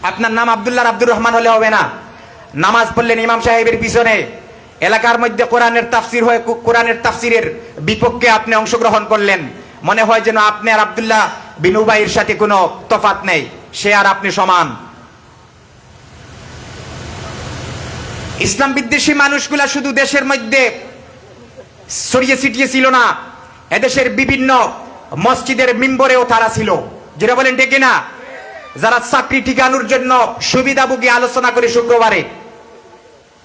আপনার নাম আব্দুল্লাহ আব্দুর রহমান হলে হবে না। নামাজ পড়লেন ইমাম সাহেবের পিছনে, এলাকার মধ্যে কোরআনের তাফসির হয়, কোরআনের তাফসিরের বিপক্ষে আপনি অংশগ্রহণ করলেন, মনে হয় যেন আপনি আর আব্দুল্লাহ বিন উবাইয়ের সাথে কোনো তফাৎ নেই, সে আর আপনি সমান। ইসলাম বিদ্বেষী মানুষগুলা শুধু দেশের মধ্যে ছড়িয়ে ছিটিয়ে ছিল না, এদেশের বিভিন্ন মসজিদের মিম্বরেও তারা ছিল। যেটা বলেন ঠিক না? যারা চাকরি ঠিকানোর জন্য সুবিধাভোগী আলোচনা করে শুক্রবারে,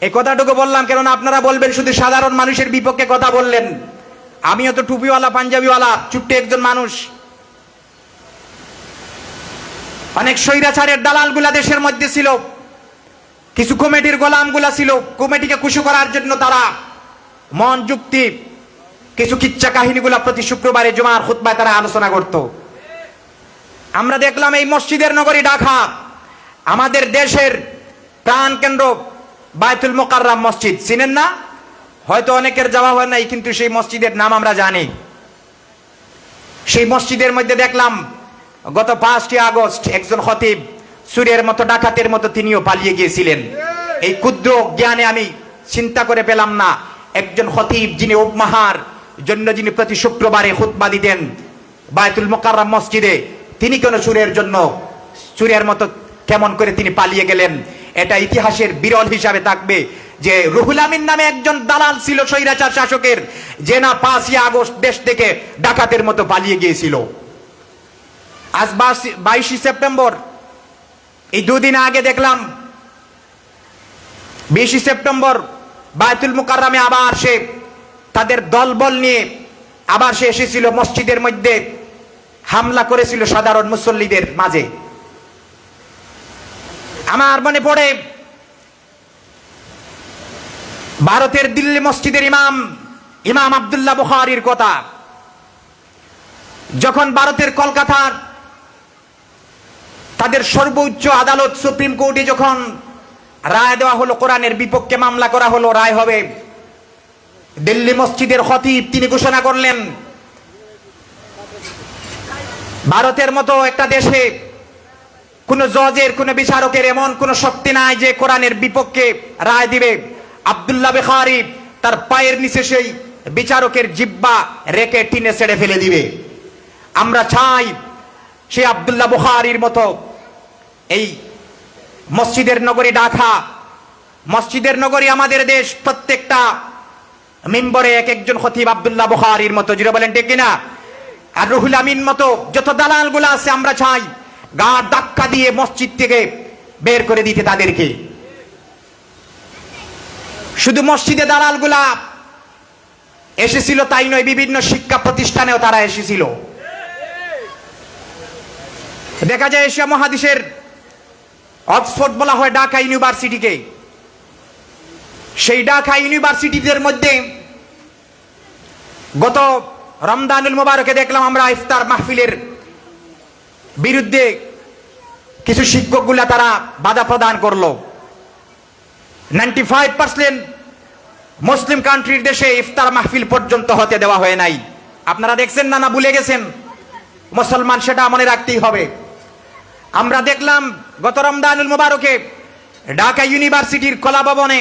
এই কথাটুকু বললাম কেননা আপনারা বলবেন শুধু সাধারণ মানুষের বিপক্ষে কথা বললেন। আমিও তো টুপিওয়ালা, পাঞ্জাবিওয়ালা, ছোট্ট একজন মানুষ। অনেক স্বৈরাচারের দালালগুলা দেশের মধ্যে ছিল, কিছু কমিটির গোলামগুলা ছিল। কমিটিকে খুশি করার জন্য তারা মন যুক্তি, কিছু কিচ্ছা কাহিনীগুলা প্রতি শুক্রবারে জুমার খুতবায় তারা আলোচনা করত। আমরা দেখলাম এই মসজিদের নগরী ঢাকা, আমাদের দেশের প্রাণ কেন্দ্র বায়তুল মুকাররম মসজিদ, চিনেন না? হয়তো অনেকের যাওয়া হয় নাই, কিন্তু সেই মসজিদের নাম আমরা জানি। সেই মসজিদের মধ্যে দেখলাম গত 5 আগস্ট একজন খতিব সুরের মতো, ডাকাতের মতো তিনিও পালিয়ে গিয়েছিলেন। এই ক্ষুদ্র জ্ঞানে আমি চিন্তা করে পেলাম না, একজন খতিব যিনি উপমাহার জন্য যিনি প্রতি শুক্রবারে খুতবা দিতেন বায়তুল মুকাররম মসজিদে, তিনি কেন সুরের জন্য, সুরের মতো কেমন করে তিনি পালিয়ে গেলেন। এটা ইতিহাসের বিরল হিসাবে থাকবে যে রুহুল আমিন নামে একজন দালাল ছিল স্বৈরাচার শাসকের, যে না 5ই আগস্ট দেশ থেকে ডাকাতের মতো পালিয়ে গিয়েছিল। আজ 22 সেপ্টেম্বর, এই দুদিন আগে দেখলাম 20 সেপ্টেম্বর বায়তুল মুকাররমে আবার সে তাদের দলবল নিয়ে আবার সে এসেছিল, মসজিদের মধ্যে হামলা করেছিল সাধারণ মুসল্লিদের মাঝে। আমার মনে পড়ে ভারতের দিল্লি মসজিদের ইমাম আব্দুল্লাহ বুখারীর কথা। যখন ভারতের কলকাতার তাদের সর্বোচ্চ আদালত সুপ্রিম কোর্টে যখন রায় দেওয়া হলো, কোরআনের বিপক্ষে মামলা করা হলো, রায় হবে, দিল্লি মসজিদের খতিব তিনি ঘোষণা করলেন, ভারতের মতো একটা দেশে কোন জজের, কোন বিচারকের এমন কোন শক্তি নাই যে কোরআনের বিপক্ষে রায় দিবে। আব্দুল্লাহ বুখারী তার পায়ের নিচে সেই বিচারকের জিহ্বা রেখে টিনে ছেড়ে ফেলে দিবে। আমরা চাই সেই আব্দুল্লাহ বুখারীর মতো এই মসজিদের নগরী ঢাকা, মসজিদের নগরী আমাদের দেশ, প্রত্যেকটা মিম্বরে এক একজন খতিব আব্দুল্লাহ বুখারীর মতো, যেটা বলেন ঠিক কিনা? আর রুহুল আমিন মতো যত দালাল গুলা আছে আমরা চাই গা ধাক্কা দিয়ে মসজিদ থেকে বের করে দিতে তাদেরকে। শুধু মসজিদে দালাল গুলা এসেছিল তাই নয়, বিভিন্ন শিক্ষা প্রতিষ্ঠানেও তারা এসেছিল। দেখা যায় এশিয়া মহাদেশের অক্সফোর্ড বলা হয় ঢাকা ইউনিভার্সিটিকে। সেই ঢাকা ইউনিভার্সিটিদের মধ্যে গত রমজানুল মুবারকে দেখলাম আমরা ইফতার মাহফিলের বিরুদ্ধে কিছু শিক্ষকগুলা তারা বাধা প্রদান করলো। 95% মুসলিম কান্ট্রির দেশে ইফতার মাহফিল পর্যন্ত হতে দেওয়া হয় নাই। আপনারা দেখছেন না, না ভুলে গেছেন? মুসলমান সেটা মনে রাখতেই হবে। আমরা দেখলাম গত রমজানুল মুবারকে ঢাকা ইউনিভার্সিটির কলা ভবনে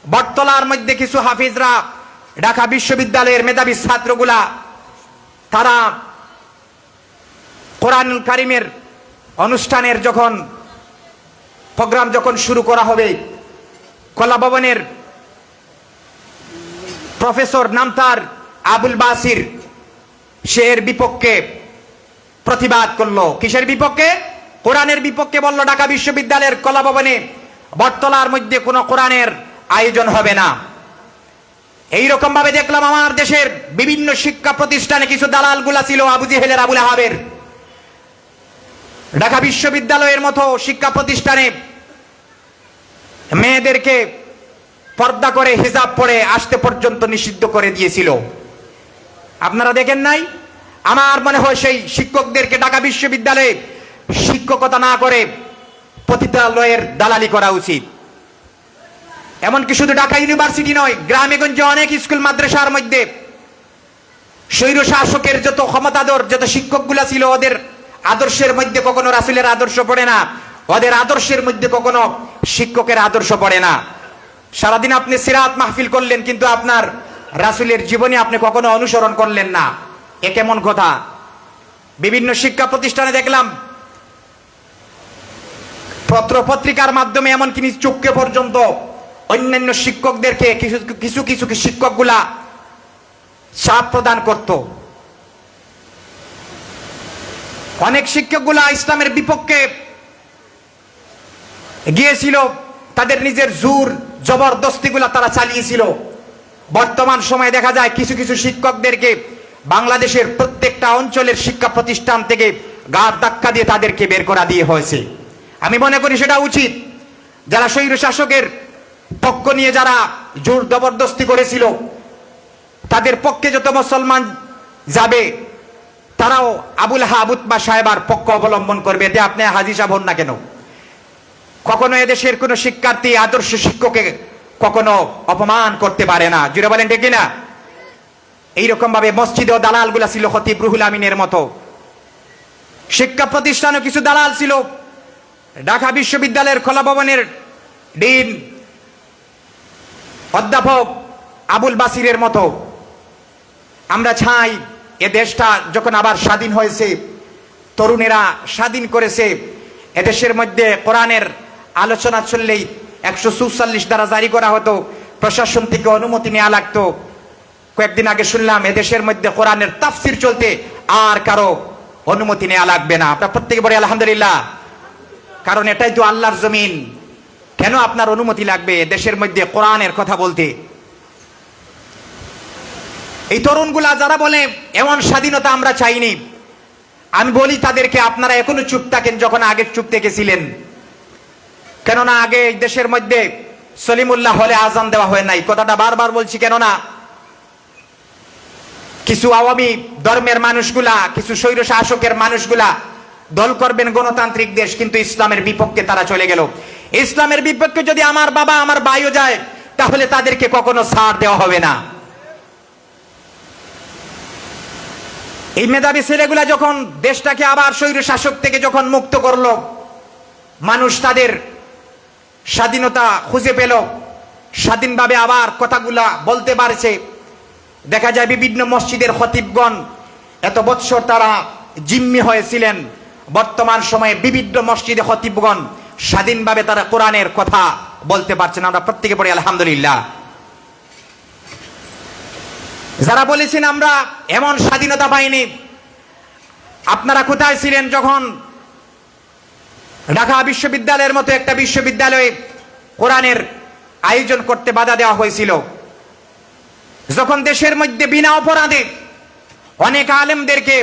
বটতলার মধ্যে কিছু হাফিজরা, ঢাকা বিশ্ববিদ্যালয়ের মেধাবী ছাত্রগুলা, তারা কোরআনুল কারীমের অনুষ্ঠানের যখন প্রোগ্রাম যখন শুরু করা হবে, কলা ভবনের প্রফেসর নাম তার আবুল বাসির, সে এর বিপক্ষে প্রতিবাদ করলো। কিসের বিপক্ষে? কোরআনের বিপক্ষে বলল ঢাকা বিশ্ববিদ্যালয়ের কলা ভবনে বটতলার মধ্যে কোনো কোরআনের আয়োজন হবে না। এইরকম ভাবে দেখলাম আমার দেশের বিভিন্ন শিক্ষা প্রতিষ্ঠানে কিছু দালাল গুলা ছিল আবু জেহেলের, আবুল আহাবের। ঢাকা বিশ্ববিদ্যালয়ের মতো শিক্ষা প্রতিষ্ঠানে মেয়েদেরকে পর্দা করে হিজাব পরে আসতে পর্যন্ত নিষিদ্ধ করে দিয়েছিল। আপনারা দেখেন নাই? আমার মনে হয় সেই শিক্ষকদেরকে ঢাকা বিশ্ববিদ্যালয়ে শিক্ষকতা না করে পতিতালয়ের দালালি করা উচিত। এমনকি শুধু ঢাকা ইউনিভার্সিটি নয়, গ্রামে গঞ্জে অনেক স্কুল মাদ্রাসার মধ্যে স্বৈর শাসকের যত ক্ষমতাধর যত শিক্ষকগুলা ছিল, ওদের আদর্শের মধ্যে কখনো রাসূলের আদর্শ পড়ে না, ওদের আদর্শের মধ্যে কখনো শিক্ষকের আদর্শ পড়ে না। সারাদিন আপনি সিরাত মাহফিল করলেন, কিন্তু আপনার রাসূলের জীবনী আপনি কখনো অনুসরণ করলেন না। এ কেমন কথা? বিভিন্ন শিক্ষা প্রতিষ্ঠানে দেখলাম পত্র পত্রিকার মাধ্যমে এমনকি নিজ চোখকে পর্যন্ত অন্যান্য শিক্ষকদেরকে কিছু কিছু শিক্ষকগুলা চাপ প্রদান করত। অনেক শিক্ষকগুলা ইসলামের বিপক্ষে গিয়েছিল, তাদের নিজের জোর জবরদস্তিগুলা তারা চালিয়েছিল। বর্তমান সময়ে দেখা যায় কিছু কিছু শিক্ষকদেরকে বাংলাদেশের প্রত্যেকটা অঞ্চলের শিক্ষা প্রতিষ্ঠান থেকে গাঁট ধাক্কা দিয়ে তাদেরকে বের করা দিয়ে হয়েছে। আমি মনে করি সেটা উচিত। যারা স্বৈর শাসকের পক্ষ নিয়ে যারা জোর জবরদস্তি করেছিল, তাদের পক্ষে যত মুসলমান যাবে তারাও আবুল আহাব উতবা সাহেবার পক্ষ অবলম্বন করবে। এতে আপনি হাজী সাহেব হন না কেন, কখনো এদেশের কোন শিক্ষার্থী আদর্শ শিক্ষককে কখনো অপমান করতে পারে না। জুড়ে বলেন ঠিক না? এইরকম ভাবে মসজিদেও দালাল গুলা ছিল খতিব রুহুল আমিনের মতো। শিক্ষা প্রতিষ্ঠানেও কিছু দালাল ছিল। ঢাকা বিশ্ববিদ্যালয়ের কলা ভবনের ডিন অধ্যাপক আবুল বাসিরের মতো। আমরা চাই এ দেশটা যখন আবার স্বাধীন হয়েছে, তরুণেরা স্বাধীন করেছে, এদেশের মধ্যে কোরআনের আলোচনা চললেই 144 দ্বারা জারি করা হতো, প্রশাসন থেকে অনুমতি নেওয়া লাগতো। কয়েকদিন আগে শুনলাম এদেশের মধ্যে কোরআনের তাফসির চলতে আর কারো অনুমতি নেওয়া লাগবে না। আপনারা প্রত্যেকে বলে আলহামদুলিল্লাহ, কারণ এটাই তো আল্লাহর জমিন। কেন আপনার অনুমতি লাগবে দেশের মধ্যে কোরআনের কথা বলতে? এই তরুণগুলা যারা বলে এমন স্বাধীনতা আমরা চাইনি, আমি বলি তাদেরকে, আপনারা এখনো চুপ থাকেন যখন আগে চুপ থেকেছিলেন। কেননা আগে দেশের মধ্যে সলিমুল্লাহ হলে আজান দেওয়া হয় নাই, কথাটা বারবার বলছি। কেননা কিছু আওয়ামী ধর্মের মানুষগুলা, কিছু স্বৈর শাসকের মানুষগুলা দল করবেন গণতান্ত্রিক দেশ, কিন্তু ইসলামের বিপক্ষে তারা চলে গেল। ইসলামের বিপক্ষে যদি আমার বাবা আমার ভাইও যায়, তাহলে তাদেরকে কখনো ছাড় দেওয়া হবে না। এই মেধাবী ছেলেগুলা যখন দেশটাকে আবার স্বৈর শাসক থেকে যখন মুক্ত করলো, মানুষ তাদের স্বাধীনতা খুঁজে পেল, স্বাধীনভাবে আবার কথাগুলা বলতে পারছে। দেখা যায় বিভিন্ন মসজিদের খতিবগণ এত বৎসর তারা জিম্মি হয়েছিলেন, বর্তমান সময়ে বিভিন্ন মসজিদে খতিবগণ স্বাধীনভাবে তারা কোরআনের কথা বলতে পারছেন। আমরা প্রত্যেকে পড়ি আলহামদুলিল্লাহ। যারা বলেছেন আমরা এমন স্বাধীনতা পাইনি, আপনারা কোথায় ছিলেন যখন ঢাকা বিশ্ববিদ্যালয়ের মতো একটা বিশ্ববিদ্যালয়ে কোরআনের আয়োজন করতে বাধা দেওয়া হয়েছিল? যখন দেশের মধ্যে বিনা অপরাধে অনেক আলেমদেরকে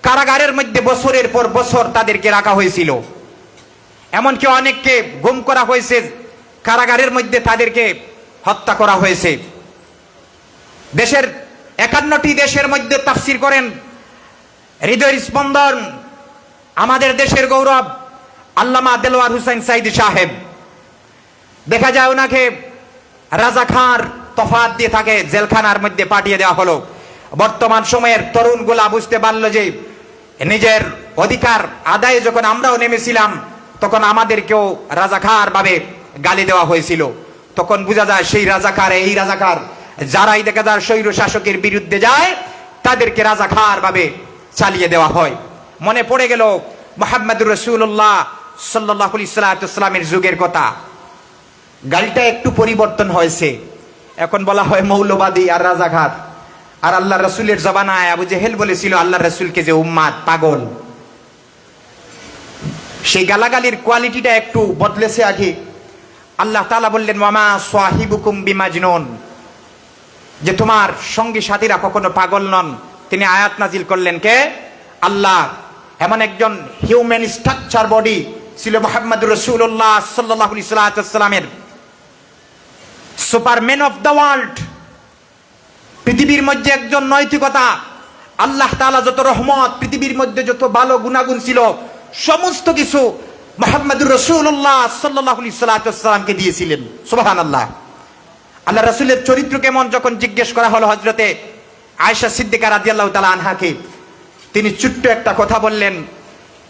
কারাগারের মধ্যে বছরের পর বছর তাদেরকে রাখা হয়েছিল, এমনকি অনেককে গুম করা হয়েছে, কারাগারের মধ্যে তাদেরকে হত্যা করা হয়েছে। দেশের 51টি দেশের মধ্যে তাফসির করেন হৃদয়ের স্পন্দন, আমাদের দেশের গৌরব আল্লামা দেলোয়ার হোসেন সাইদি সাহেব। দেখা যায় ওনাকে রাজা খার তফাত দিয়ে তাকে জেলখানার মধ্যে পাঠিয়ে দেওয়া হলো। বর্তমান সময়ের তরুণগুলা বুঝতে পারলো যে নিজের অধিকার আদায়ে যখন আমরাও নেমেছিলাম, তখন আমাদেরকেও রাজাকার ভাবে গালি দেওয়া হয়েছিল। তখন বোঝা যায় সেই রাজাকার এই রাজাকার, যারাই দেখা যায় স্বৈর শাসকের বিরুদ্ধে যায় তাদেরকে রাজাকার ভাবে চালিয়ে দেওয়া হয়। মনে পড়ে গেল মুহাম্মদুর রাসূলুল্লাহ সাল্লাল্লাহু আলাইহি ওয়াসাল্লামের যুগের কথা। গালিটা একটু পরিবর্তন হয়েছে, এখন বলা হয় মৌলবাদী আর রাজাকার। আর আল্লাহ রসুলের জবানায় আবু জেহেল বলেছিল আল্লাহ রসুলকে যে উম্মাদ পাগল। সেই গালাগালির কোয়ালিটিটা একটু বদলেছে। আগে আল্লাহ তাআলা বললেন ওয়ামা সাহিবুকুম বিমাজনুন, যে তোমার সঙ্গী সাথীরা কখনো পাগল নন। তিনি আয়াত নাজিল করলেন কে? আল্লাহ। এমন একজন হিউম্যান স্ট্রাকচার বডি ছিল মুহাম্মদুর রাসূলুল্লাহ সাল্লাল্লাহু আলাইহি ওয়াসাল্লামের, সুপারম্যান অফ দ্য ওয়ার্ল্ড। পৃথিবীর মধ্যে একজন নৈতিকতা, আল্লাহ তাআলা যত রহমত, পৃথিবীর মধ্যে যত ভালো গুণাগুণ ছিল, সমস্ত কিছু মুহাম্মদুর রাসূলুল্লাহ সাল্লাল্লাহু আলাইহি ওয়াসাল্লামকে দিয়েছিলেন। সুবহানাল্লাহ। আল্লাহ রাসূলের চরিত্র কেমন যখন জিজ্ঞেস করা হলো হযরতে আয়েশা সিদ্দিকা রাদিয়াল্লাহু তাআলা আনহাকে, তিনি ছোট্ট একটা কথা বললেন,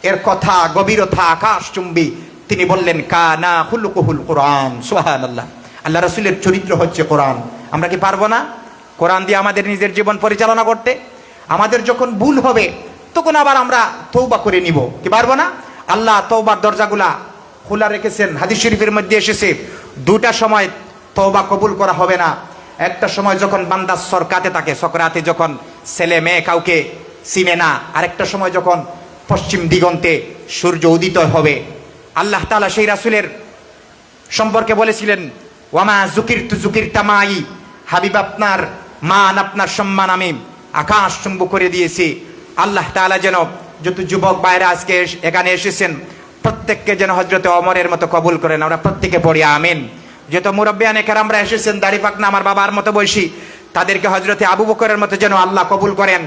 এর কথা গভীরতা আকাশচুম্বী। তিনি বললেন কানা খুলুকুহুল কোরআন। সুবহানাল্লাহ। আল্লাহ রাসূলের চরিত্র হচ্ছে কোরআন। আমরা কি পারবো না কোরআন দিয়ে আমাদের নিজের জীবন পরিচালনা করতে? আমাদের যখন ভুল হবে তখন আবার আমরা তওবা করে নিব, কি পারবো না? আল্লাহ তওবার দরজাগুলা খোলা রেখেছেন। হাদিস শরীফের মধ্যে এসেছে দুটা সময় তওবা কবুল করা হবে না। একটা সময় যখন বান্দা সরকাতে থাকে, সকরাতে যখন ছেলে মেয়ে কাউকে চিনে না, আরেকটা সময় যখন পশ্চিম দিগন্তে সূর্য উদিত হবে। আল্লাহ তাআলা সেই রাসূলের সম্পর্কে বলেছিলেন ওয়ামা যুকিরতু যুকিরতামাই, হাবিব আপনার মান আপনার সম্মান আমি আকাশ চুম্বু করে দিয়েছি। আল্লাহ তাআলা যেন যত যুবক ভাইরা আজকে এখানে এসেছেন প্রত্যেককে যেন হযরতে ওমরের মতো কবুল করেন। আমরা প্রত্যেকে পড়ি আমিন। যত মুরব্বিয়ানে কেরামরা এসেছেন দাড়ি পাকনা আমার বাবার মতো বয়সী, তাদেরকে হযরতে আবু বকরের মতো যেন আল্লাহ কবুল করেন।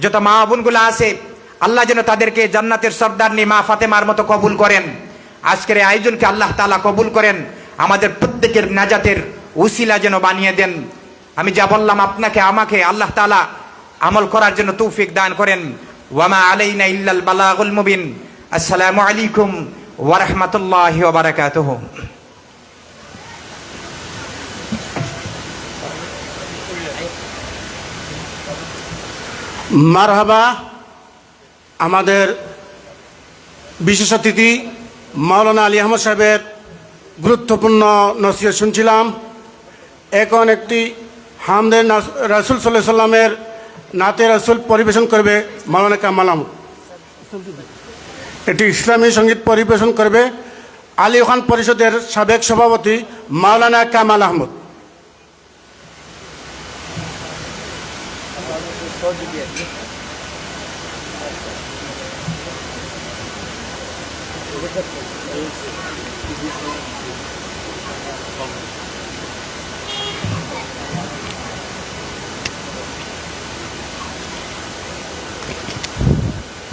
যত মা বোনগুলো আছে আল্লাহ যেন তাদেরকে জান্নাতের সর্দারনি মা ফাতেমার মতো কবুল করেন। আজকের এই আয়োজনকে আল্লাহ তাআলা কবুল করেন, আমাদের প্রত্যেকের নাজাতের উসিলা যেন বানিয়ে দেন। আমি যা বললাম আপনাকে আমাকে আল্লাহ তাআলা আমল করার জন্য তৌফিক দান করেন। ওয়ামা আলাইনা ইল্লাল বালাগুল মুবিন। আসসালামু আলাইকুম ওয়া রাহমাতুল্লাহি ওয়া বারাকাতুহু। মারহাবা। আমাদের বিশেষ অতিথি মাওলানা আলী আহমদ সাহেবের গুরুত্বপূর্ণ নসিহত শুনছিলাম। এখন একটি হামদে রাসূল সাল্লাল্লাহু আলাইহি সাল্লামের নাতে রাসূল পরিবেশন করবে মাওলানা কামাল আহমদ। এটি ইসলামী সঙ্গীত পরিবেশন করবে আলী খান পরিষদের সাবেক সভাপতি মাওলানা কামাল আহমদ।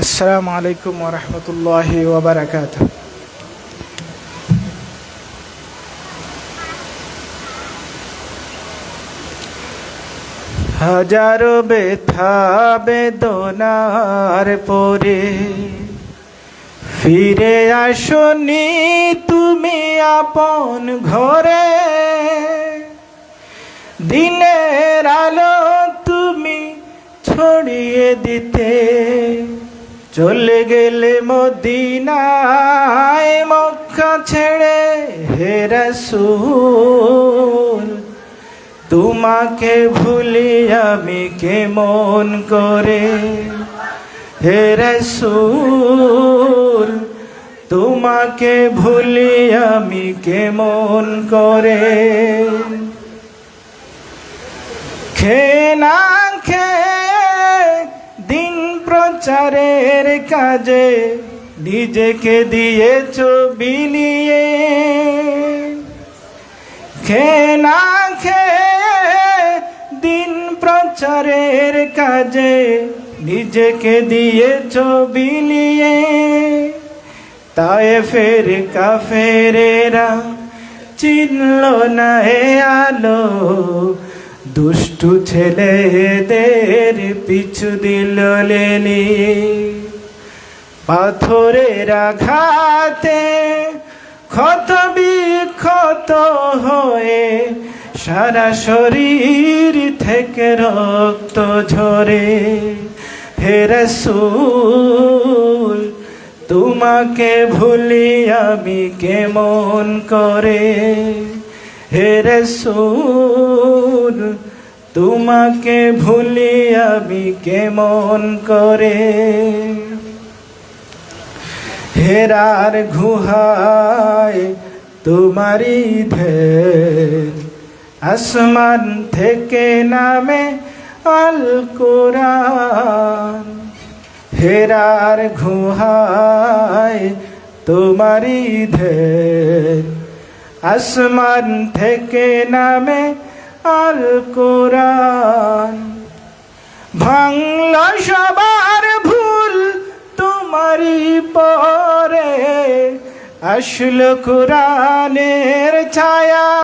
আসসালামু আলাইকুম ওয়া রাহমাতুল্লাহি ওয়া বারাকাতুহু। হাজারো ব্যথা বেদনার পরে ফিরে আসনি তুমি আপন ঘরে, দিনের আলো তুমি ছড়িয়ে দিতে চলে গেলে মদিনায় মক্কা ছেড়ে। হে রাসূল তোমাকে ভুলি আমি কেমন করে, হে রাসূল তোমাকে ভুলি আমি কেমন করে। খেয়ে না খেয়ে দিন প্রচারের কাজে নিজেকে দিয়েছ বিলিয়ে, খেয়ে না খেয়ে দিন প্রচারের কাজে নিজেকে দিয়েছ বিলিয়ে। তায়েফের কাফেরেরা চিনল না হে আলো, দুষ্টু ছেলেদের পিছু দিল লেলিয়ে। পাথরের আঘাতে ক্ষত বিক্ষত হয়ে সারা শরীর থেকে রক্ত ঝরে। হে রাসূল তোমাকে ভুলি আমি কেমন করে, হে রাসূল তোমাকে ভুলি আমি কেমন করে। হেরার গুহায় তোমারি ধ্যান, আসমান থেকে নামে আল কোরআন। হেরার গুহায় তোমারি ধ্যান, আসমান থেকে নামে আল কোরআন। ভাঙল সবার ভুল তোমারি পরে, আসলো কোরআনের ছায়া।